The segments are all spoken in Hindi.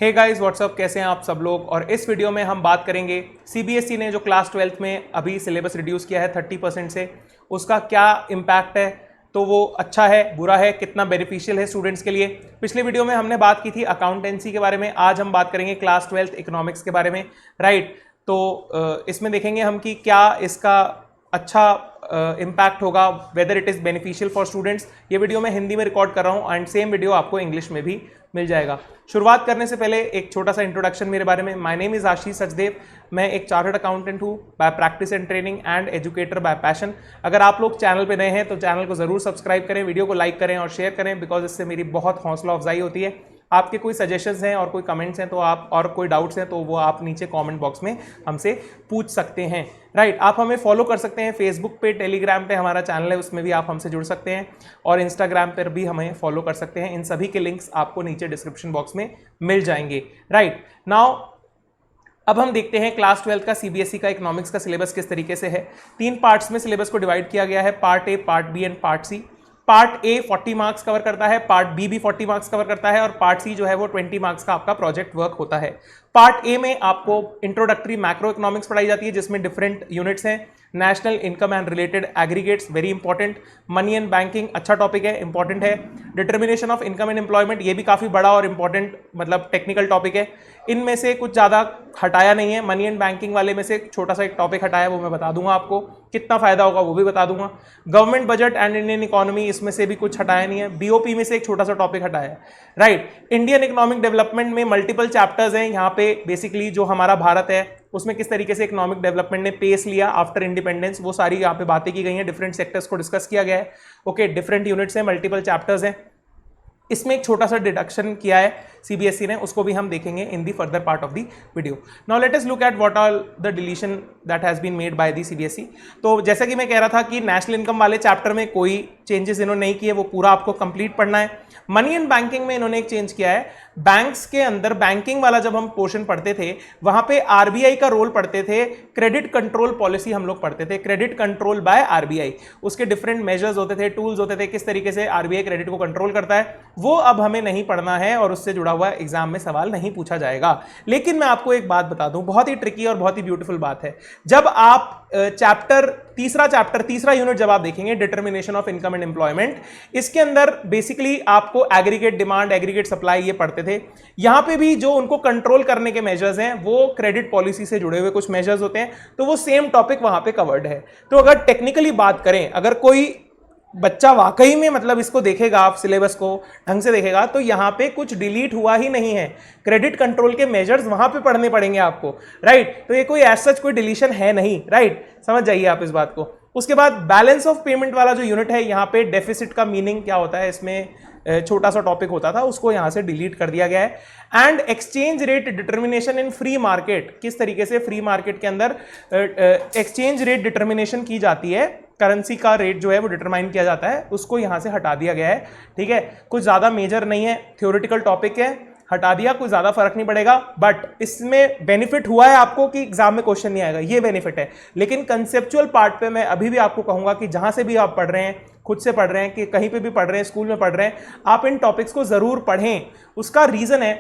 हे गाइस व्हाट्सअप, कैसे हैं आप सब लोग। और इस वीडियो में हम बात करेंगे सीबीएसई ने जो क्लास 12th में अभी सिलेबस रिड्यूस किया है 30% से, उसका क्या इम्पैक्ट है, तो वो अच्छा है बुरा है, कितना बेनिफिशियल है स्टूडेंट्स के लिए। पिछले वीडियो में हमने बात की थी अकाउंटेंसी के बारे में, आज हम बात करेंगे क्लास 12th इकोनॉमिक्स के बारे में, राइट। तो इसमें देखेंगे हम कि क्या इसका अच्छा इम्पैक्ट होगा, whether it is beneficial for students. ये वीडियो मैं हिंदी में रिकॉर्ड कर रहा हूँ एंड सेम वीडियो आपको इंग्लिश में भी मिल जाएगा। शुरुआत करने से पहले एक छोटा सा इंट्रोडक्शन मेरे बारे में। माय नेम इज़ आशीष सचदेव। मैं एक चार्टर्ड अकाउंटेंट हूँ bye practice and training and educator bye passion. अगर आप लोग चैनल पे नए हैं तो चैनल को ज़रूर सब्सक्राइब करें, वीडियो को लाइक करें और शेयर करें, बिकॉज इससे मेरी बहुत हौसला अफजाई होती है। आपके कोई सजेशंस हैं और कोई कमेंट्स हैं तो आप, और कोई डाउट्स हैं तो वो आप नीचे कमेंट बॉक्स में हमसे पूछ सकते हैं, राइट। आप हमें फॉलो कर सकते हैं फेसबुक पे, टेलीग्राम पे हमारा चैनल है, उसमें भी आप हमसे जुड़ सकते हैं, और इंस्टाग्राम पर भी हमें फॉलो कर सकते हैं। इन सभी के लिंक्स आपको नीचे डिस्क्रिप्शन बॉक्स में मिल जाएंगे, राइट। नाउ अब हम देखते हैं क्लास 12 का सीबीएसई का इकोनॉमिक्स का सिलेबस किस तरीके से है। 3 पार्ट्स में सिलेबस को डिवाइड किया गया है, part A, part B and part C. Part A 40 marks cover करता है, पार्ट बी भी 40 मार्क्स कवर करता है, और पार्ट सी जो है वो 20 मार्क्स का आपका प्रोजेक्ट वर्क होता है। पार्ट ए में आपको इंट्रोडक्टरी मैक्रो इकोनॉमिक्स पढ़ाई जाती है, जिसमें डिफरेंट यूनिट्स हैं। National income and related aggregates, very important. Money and banking, अच्छा टॉपिक है, इंपॉर्टेंट है। Determination of income and employment, ये भी काफी बड़ा और इंपॉर्टेंट मतलब टेक्निकल टॉपिक है। इनमें से कुछ ज्यादा हटाया नहीं है, मनी एंड बैंकिंग वाले में से छोटा सा एक टॉपिक हटाया, वो मैं बता दूंगा आपको, कितना फायदा होगा वो भी बता दूंगा। Government budget and Indian economy, इसमें से भी कुछ हटाया नहीं है। बीओपी में से एक छोटा सा टॉपिक हटाया है, राइट। इंडियन इकोनॉमिक डेवलपमेंट में मल्टीपल चैप्टर्स हैं। यहाँ पे बेसिकली जो हमारा भारत है उसमें किस तरीके से इकोनॉमिक डेवलपमेंट ने पेस लिया आफ्टर इंडिपेंडेंस, वो सारी यहाँ पे बातें की गई हैं, डिफरेंट सेक्टर्स को डिस्कस किया गया है। ओके, डिफरेंट यूनिट्स हैं, मल्टीपल चैप्टर्स हैं। इसमें एक छोटा सा डिडक्शन किया है सीबीएसई ने, उसको भी हम देखेंगे in the further part of the video. Now let us look at what are the deletion that has been made by the CBSE. तो जैसा कि मैं कह रहा था कि नेशनल इनकम वाले चैप्टर में कोई चेंजेस इन्होंने नहीं किए, वो पूरा आपको कंप्लीट पढ़ना है। मनी एंड बैंकिंग में इन्होंने एक चेंज किया है। बैंक्स के अंदर बैंकिंग वाला जब हम पोर्शन पढ़ते थे वहां पे आरबीआई का रोल पढ़ते थे, क्रेडिट कंट्रोल पॉलिसी हम लोग पढ़ते थे, क्रेडिट कंट्रोल बाय आरबीआई। उसके डिफरेंट मेजर्स होते थे, टूल्स होते थे, किस तरीके से आरबीआई क्रेडिट को कंट्रोल करता है, वो अब हमें नहीं पढ़ना है और उससे जुड़ा हुआ एग्जाम में सवाल नहीं पूछा जाएगा। लेकिन मैं आपको एक बात बता दूं, बहुत ही ट्रिकी और बहुत ही ब्यूटीफुल बात है। जब आप तीसरा यूनिट जब आप देखेंगे, determination of income and employment, इसके अंदर बेसिकली आपको एग्रीगेट डिमांड, एग्रीगेट सप्लाई ये पढ़ते थे। यहां पे भी जो उनको कंट्रोल करने के मेजर्स हैं वो क्रेडिट पॉलिसी से जुड़े हुए कुछ मेजर्स होते हैं, तो वो सेम टॉपिक वहां पे कवर्ड है। तो अगर टेक्निकली बात करें, अगर कोई बच्चा वाकई में मतलब इसको देखेगा, आप सिलेबस को ढंग से देखेगा, तो यहाँ पे कुछ डिलीट हुआ ही नहीं है। क्रेडिट कंट्रोल के मेजर्स वहां पे पढ़ने पड़ेंगे आपको, राइट। तो ये कोई एज सच कोई डिलीशन है नहीं, राइट, समझ जाइए आप इस बात को। उसके बाद बैलेंस ऑफ पेमेंट वाला जो यूनिट है, यहाँ पे डेफिसिट का मीनिंग क्या होता है, इसमें छोटा सा टॉपिक होता था, उसको यहां से डिलीट कर दिया गया है। And exchange rate determination in free market, किस तरीके से फ्री मार्केट के अंदर एक्सचेंज रेट डिटर्मिनेशन की जाती है, करेंसी का रेट जो है वो डिटरमाइन किया जाता है, उसको यहां से हटा दिया गया है, ठीक है। कुछ ज्यादा मेजर नहीं है, थ्योरेटिकल टॉपिक है, हटा दिया, कोई ज्यादा फर्क नहीं पड़ेगा। बट इसमें बेनिफिट हुआ है आपको कि एग्जाम में क्वेश्चन नहीं आएगा, ये बेनिफिट है। लेकिन कंसेप्चुअल पार्ट पे मैं अभी भी आपको कहूंगा कि जहां से भी आप पढ़ रहे हैं, खुद से पढ़ रहे हैं कि कहीं पे भी पढ़ रहे हैं, स्कूल में पढ़ रहे हैं, आप इन टॉपिक्स को जरूर पढ़ें। उसका रीजन है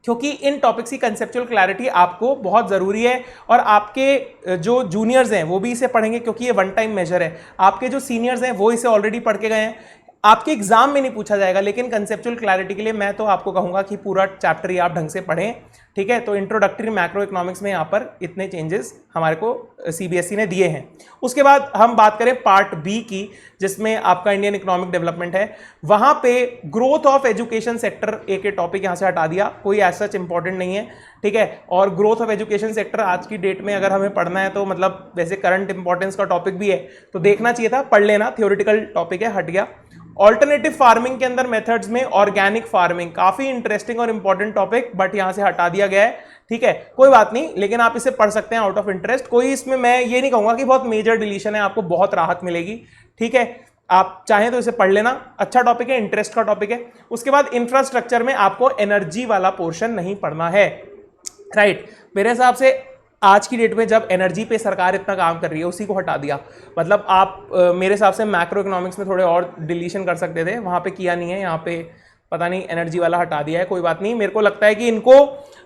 क्योंकि इन टॉपिक्स की कंसेप्चुअल क्लैरिटी आपको बहुत जरूरी है, और आपके जो जूनियर्स हैं वो भी इसे पढ़ेंगे क्योंकि ये वन टाइम मेजर है। आपके जो सीनियर्स हैं वो इसे ऑलरेडी पढ़ के गए हैं, आपके एग्जाम में नहीं पूछा जाएगा, लेकिन कंसेप्चुअल क्लैरिटी के लिए मैं तो आपको कहूंगा कि पूरा चैप्टर ही आप ढंग से पढ़ें, ठीक है। तो इंट्रोडक्टरी मैक्रो इकोनॉमिक्स में यहाँ पर इतने चेंजेस हमारे को सीबीएसई ने दिए हैं। उसके बाद हम बात करें पार्ट बी की, जिसमें आपका इंडियन इकोनॉमिक डेवलपमेंट है। वहां पे ग्रोथ ऑफ एजुकेशन सेक्टर एक टॉपिक यहां से हटा दिया, कोई एज सच इंपॉर्टेंट नहीं है, ठीक है। और ग्रोथ ऑफ एजुकेशन सेक्टर आज की डेट में अगर हमें पढ़ना है तो मतलब वैसे करंट इंपॉर्टेंस का टॉपिक भी है, तो देखना चाहिए था, पढ़ लेना, थ्योरेटिकल टॉपिक है, हट गया। ऑल्टरनेटिव फार्मिंग के अंदर मेथड्स में ऑर्गेनिक फार्मिंग, काफी इंटरेस्टिंग और इंपॉर्टेंट टॉपिक, बट यहां से हटा दिया गया है, ठीक है। कोई बात नहीं, लेकिन आप इसे पढ़ सकते हैं आउट ऑफ इंटरेस्ट। कोई इसमें मैं ये नहीं कहूंगा कि बहुत मेजर डिलीशन है, आपको बहुत राहत मिलेगी, ठीक है। आप चाहें तो इसे पढ़ लेना, अच्छा टॉपिक है, इंटरेस्ट का टॉपिक है। उसके बाद इंफ्रास्ट्रक्चर में आपको एनर्जी वाला पोर्शन नहीं पढ़ना है, राइट। मेरे हिसाब से आज की डेट में जब एनर्जी पे सरकार इतना काम कर रही है, उसी को हटा दिया। मतलब आप मेरे हिसाब से मैक्रो इकोनॉमिक्स में थोड़े और डिलीशन कर सकते थे, वहां पे किया नहीं है, यहाँ पे पता नहीं एनर्जी वाला हटा दिया है, कोई बात नहीं। मेरे को लगता है कि इनको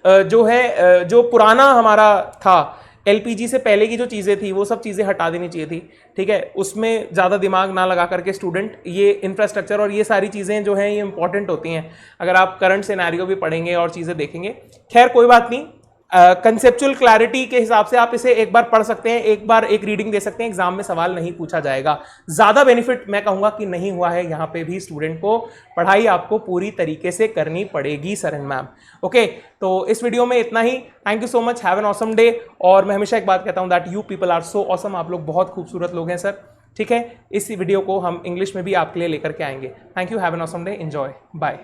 जो है जो पुराना हमारा था एलपीजी से पहले की जो चीज़ें थी वो सब चीज़ें हटा देनी चाहिए थी, ठीक है। उसमें ज़्यादा दिमाग ना लगा करके स्टूडेंट ये इंफ्रास्ट्रक्चर और ये सारी चीज़ें जो हैं ये इंपॉर्टेंट होती हैं। अगर आप करंट सिनेरियो भी पढ़ेंगे और चीज़ें देखेंगे, खैर कोई बात नहीं। कंसेप्चुअल क्लैरिटी के हिसाब से आप इसे एक बार पढ़ सकते हैं, एक बार एक रीडिंग दे सकते हैं, एग्जाम में सवाल नहीं पूछा जाएगा। ज्यादा बेनिफिट मैं कहूंगा कि नहीं हुआ है, यहां पे भी स्टूडेंट को पढ़ाई आपको पूरी तरीके से करनी पड़ेगी सरन मैम। ओके, तो इस वीडियो में इतना ही। Thank you so much, have an awesome day. और मैं हमेशा एक बात कहता हूं that you people are so awesome, आप लोग बहुत खूबसूरत लोग हैं सर, ठीक है। इस वीडियो को हम इंग्लिश में भी आपके लिए लेकर के आएंगे। Thank you, have an awesome day, enjoy, bye.